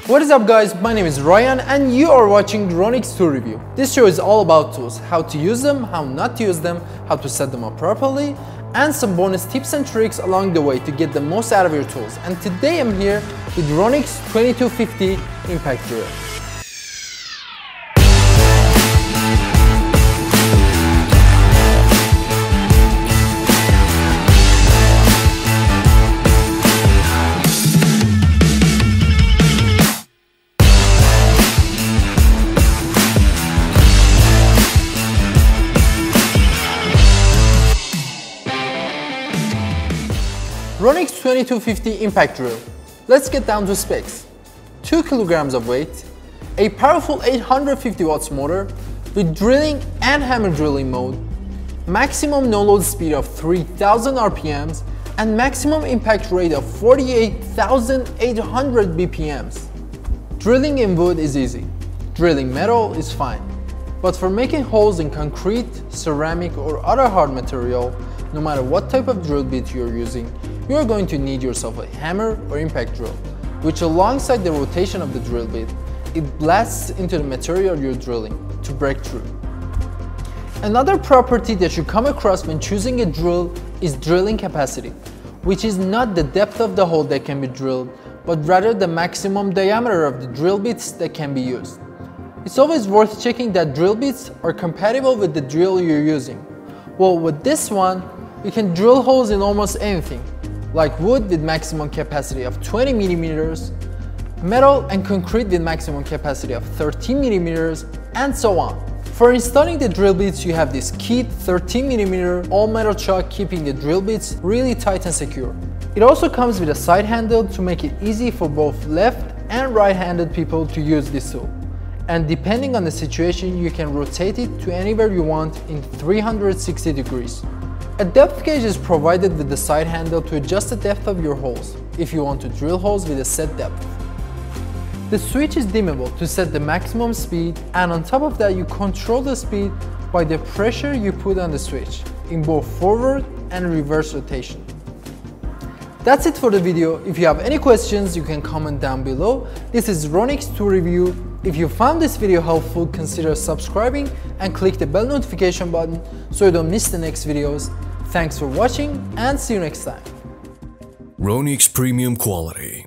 What is up guys, my name is Ryan and you are watching Ronix tool review. This show is all about tools, how to use them, how not to use them, how to set them up properly, and some bonus tips and tricks along the way to get the most out of your tools. And today I'm here with Ronix 2250 impact drill. Ronix 2250 impact drill. Let's get down to specs. 2 kilograms of weight, a powerful 850 watts motor with drilling and hammer drilling mode, maximum no-load speed of 3000 RPMs, and maximum impact rate of 48,800 BPMs. Drilling in wood is easy. Drilling metal is fine. But for making holes in concrete, ceramic, or other hard material, no matter what type of drill bit you're using, you are going to need yourself a hammer or impact drill, which alongside the rotation of the drill bit, it blasts into the material you're drilling to break through. Another property that you come across when choosing a drill is drilling capacity, which is not the depth of the hole that can be drilled, but rather the maximum diameter of the drill bits that can be used. It's always worth checking that drill bits are compatible with the drill you're using. Well, with this one, you can drill holes in almost anything, like wood with maximum capacity of 20 millimeters, metal and concrete with maximum capacity of 13 millimeters, and so on. For installing the drill bits, you have this keyed 13 millimeter all-metal chuck keeping the drill bits really tight and secure. It also comes with a side handle to make it easy for both left and right-handed people to use this tool. And depending on the situation, you can rotate it to anywhere you want in 360 degrees. A depth gauge is provided with the side handle to adjust the depth of your holes if you want to drill holes with a set depth. The switch is dimmable to set the maximum speed, and on top of that you control the speed by the pressure you put on the switch in both forward and reverse rotation. That's it for the video. If you have any questions, you can comment down below. This is Ronix tool review. If you found this video helpful, consider subscribing and click the bell notification button so you don't miss the next videos. Thanks for watching and see you next time. Ronix premium quality.